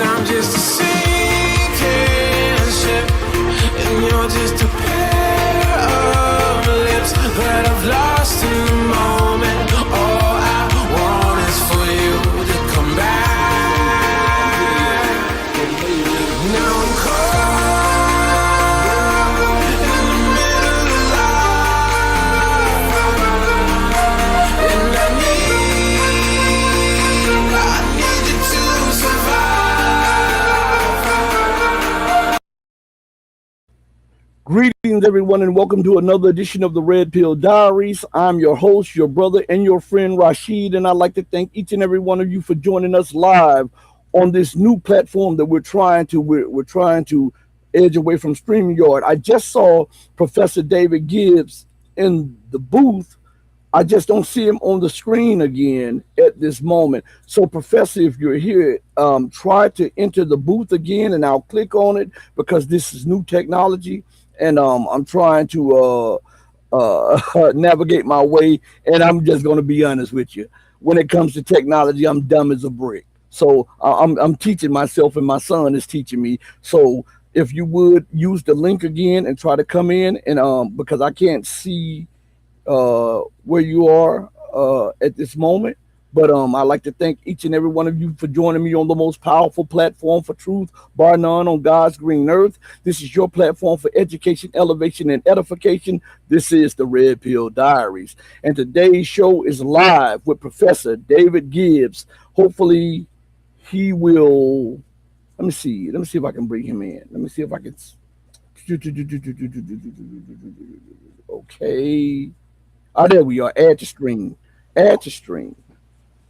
I'm just a sinking ship, and you're just a pair of lips that I've lost in the moment. All I want is for you to come back. Now I'm caught in the middle of life, and I need you to survive. Greetings, everyone, and welcome to another edition of the Red Pill Diaries. I'm your host, your brother, and your friend Rashid, and I'd like to thank each and every one of you for joining us live on this new platform that we're trying to edge away from StreamYard. I just saw Professor David Gibbs in the booth. I just don't see him on the screen again at this moment. So, Professor, if you're here, try to enter the booth again, and I'll click on it because this is new technology, and I'm trying to navigate my way. And I'm just going to be honest with you. When it comes to technology, I'm dumb as a brick. So I'm teaching myself, and my son is teaching me. So if you would use the link again and try to come in, and because I can't see where you are at this moment. But I'd like to thank each and every one of you for joining me on the most powerful platform for truth, bar none, on God's green earth. This is your platform for education, elevation, and edification. This is the Red Pill Diaries. And today's show is live with Professor David Gibbs. Hopefully he will, let me see if I can bring him in. Let me see if I can, okay. Oh, there we are. Add to stream. Add to stream.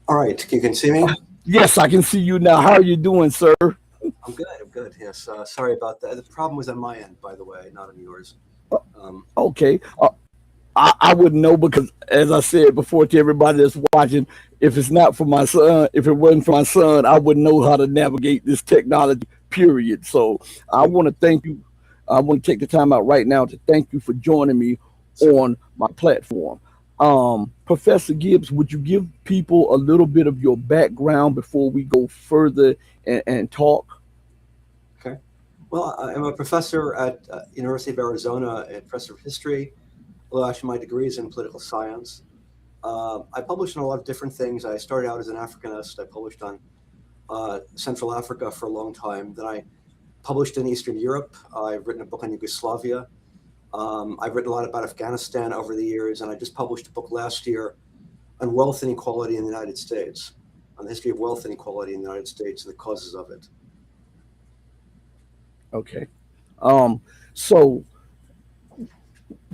All right, you can see me? Yes, I can see you now. How are you doing, sir? I'm good, yes. Sorry about that. The problem was on my end, by the way, not on yours. Okay. I wouldn't know because, as I said before to everybody that's watching, if it's not for my son, if it wasn't for my son, I wouldn't know how to navigate this technology, period. So I want to thank you. I want to take the time out right now to thank you for joining me on my platform. Professor Gibbs, would you give people a little bit of your background before we go further and talk? Okay. Well, I'm a professor at University of Arizona, a professor of history. Well, actually, my degree is in political science. I published on a lot of different things. I started out as an Africanist. I published on Central Africa for a long time. Then I published in Eastern Europe. I've written a book on Yugoslavia. I've written a lot about Afghanistan over the years, and I just published a book last year on wealth inequality in the United States, on the history of wealth inequality in the United States and the causes of it. Okay. So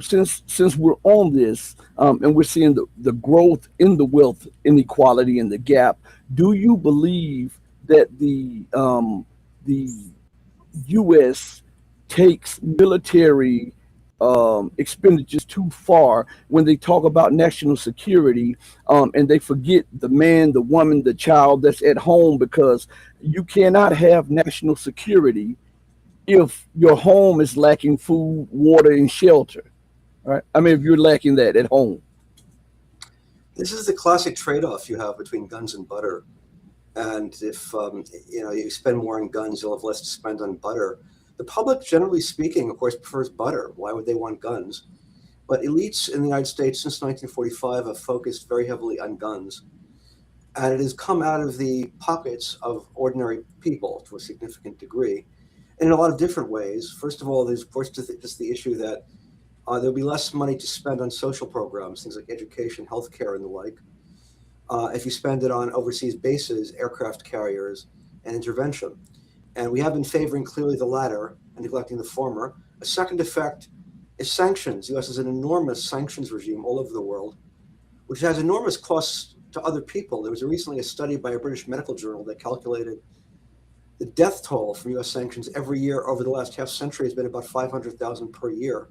since we're on this, and we're seeing the growth in the wealth inequality and the gap, do you believe that the U.S. takes military expenditures too far when they talk about national security, and they forget the man, the woman, the child that's at home? Because you cannot have national security if your home is lacking food, water, and shelter. Right? I mean, if you're lacking that at home. This is the classic trade-off you have between guns and butter. And if you spend more on guns, you'll have less to spend on butter. The public, generally speaking, of course, prefers butter. Why would they want guns? But elites in the United States since 1945 have focused very heavily on guns. And it has come out of the pockets of ordinary people to a significant degree, and in a lot of different ways. First of all, there's, of course, just the issue that there'll be less money to spend on social programs, things like education, healthcare, and the like, if you spend it on overseas bases, aircraft carriers, and intervention. And we have been favoring clearly the latter and neglecting the former. A second effect is sanctions. The U.S. has an enormous sanctions regime all over the world, which has enormous costs to other people. There was recently a study by a British medical journal that calculated the death toll from U.S. sanctions every year over the last half century has been about 500,000 per year,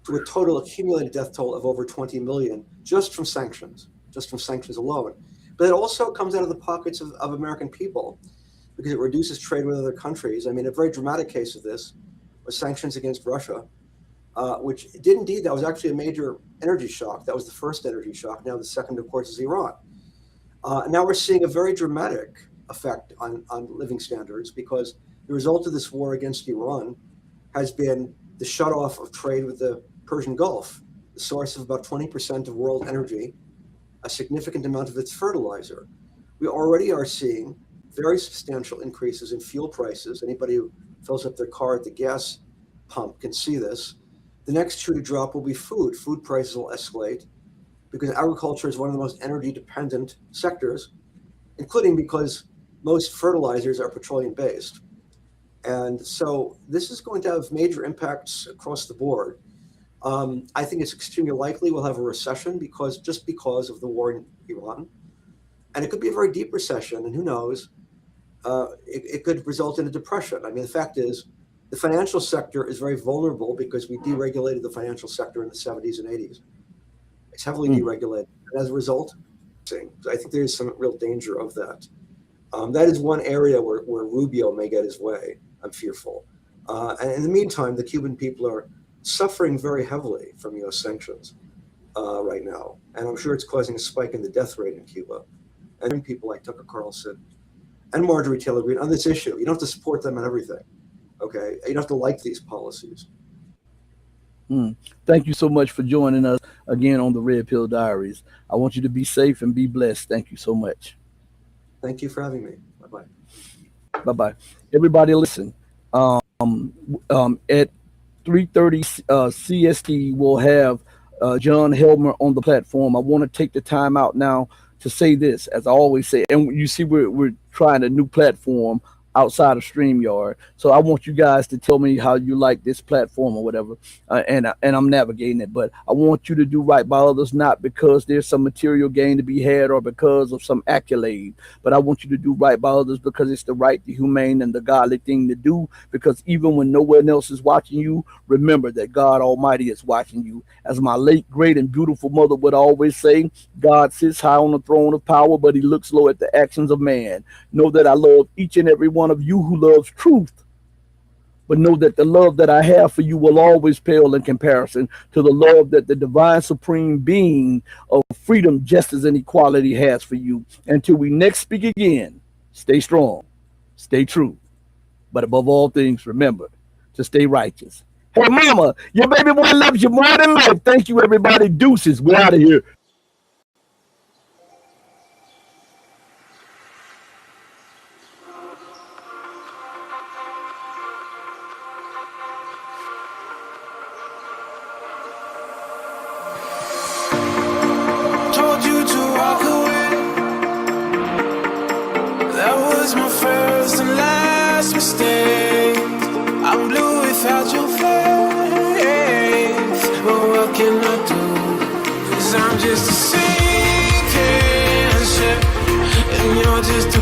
to a total accumulated death toll of over 20 million just from sanctions alone. But it also comes out of the pockets of American people, because it reduces trade with other countries. I mean, a very dramatic case of this was sanctions against Russia, which did indeed, that was actually a major energy shock. That was the first energy shock. Now the second, of course, is Iran. Now we're seeing a very dramatic effect on living standards, because the result of this war against Iran has been the shutoff of trade with the Persian Gulf, the source of about 20% of world energy, a significant amount of its fertilizer. We already are seeing very substantial increases in fuel prices. Anybody who fills up their car at the gas pump can see this. The next shoe to drop will be food. Food prices will escalate because agriculture is one of the most energy dependent sectors, including because most fertilizers are petroleum based. And so this is going to have major impacts across the board. I think it's extremely likely we'll have a recession because of the war in Iran. And it could be a very deep recession, and who knows, it could result in a depression. I mean, the fact is, the financial sector is very vulnerable because we deregulated the financial sector in the 70s and 80s. It's heavily deregulated. And as a result, I think there is some real danger of that. That is one area where Rubio may get his way, I'm fearful. And in the meantime, the Cuban people are suffering very heavily from U.S. sanctions right now. And I'm sure it's causing a spike in the death rate in Cuba. And people like Tucker Carlson and Marjorie Taylor Greene on this issue. You don't have to support them on everything, okay? You don't have to like these policies. Thank you so much for joining us again on the Red Pill Diaries. I want you to be safe and be blessed. Thank you so much. Thank you for having me. Bye-bye. Bye-bye. Everybody listen. At 3:30 CST, we'll have John Helmer on the platform. I want to take the time out now to say this, as I always say, and you see we're trying a new platform outside of StreamYard. So I want you guys to tell me how you like this platform or whatever, and I'm navigating it. But I want you to do right by others, not because there's some material gain to be had or because of some accolade, but I want you to do right by others because it's the right, the humane, and the godly thing to do. Because even when no one else is watching you, remember that God Almighty is watching you. As my late, great, and beautiful mother would always say, God sits high on the throne of power, but he looks low at the actions of man. Know that I love each and every one of you who loves truth, but know that the love that I have for you will always pale in comparison to the love that the divine supreme being of freedom, justice, and equality has for you. Until we next speak again, stay strong, stay true, but above all things, remember to stay righteous. Hey, mama, your baby boy loves you more than life. Thank you, everybody. Deuces. We're out of here. Told you to walk away. That was my first and last mistake. I'm blue without your face. But what can I do? 'Cause I'm just a sinking ship, and you're just a